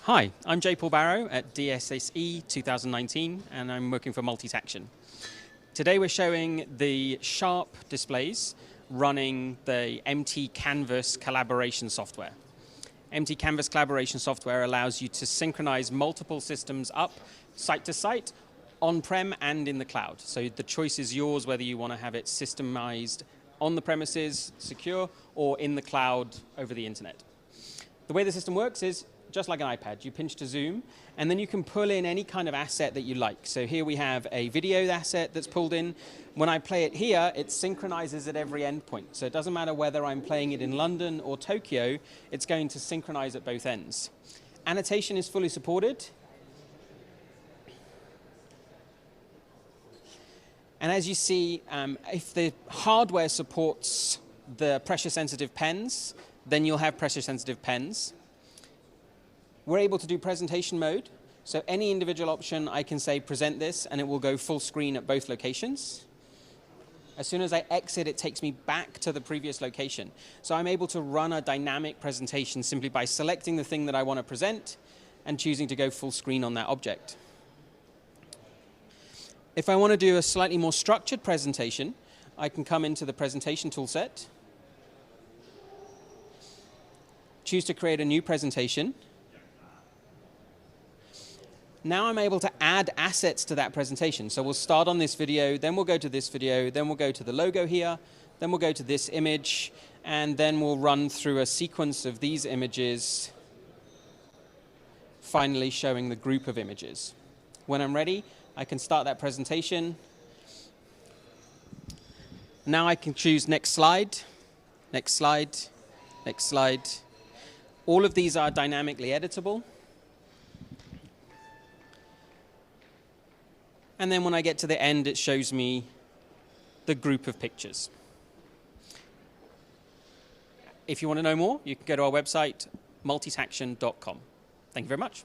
Hi, I'm J. Paul Barrow at DSSE 2019, and I'm working for MultiTaction. Today we're showing the Sharp displays running the MT Canvus collaboration software. MT Canvus collaboration software allows you to synchronize multiple systems up site to site, on-prem and in the cloud. So the choice is yours whether you want to have it systemized on the premises, secure, or in the cloud over the internet. The way the system works is just like an iPad. You pinch to zoom, and then you can pull in any kind of asset that you like. So here we have a video asset that's pulled in. When I play it here, it synchronizes at every endpoint. So it doesn't matter whether I'm playing it in London or Tokyo, it's going to synchronize at both ends. Annotation is fully supported. And as you see, if the hardware supports the pressure-sensitive pens, then you'll have pressure-sensitive pens. We're able to do presentation mode, so any individual option I can say present this and it will go full screen at both locations. As soon as I exit, it takes me back to the previous location. So I'm able to run a dynamic presentation simply by selecting the thing that I want to present and choosing to go full screen on that object. If I want to do a slightly more structured presentation, I can come into the presentation toolset, choose to create a new presentation. Now I'm able to add assets to that presentation. So we'll start on this video, then we'll go to this video, then we'll go to the logo here, then we'll go to this image, and then we'll run through a sequence of these images, finally showing the group of images. When I'm ready, I can start that presentation. Now I can choose next slide, next slide, next slide. All of these are dynamically editable. And then when I get to the end, it shows me the group of pictures. If you want to know more, you can go to our website, multitaction.com. Thank you very much.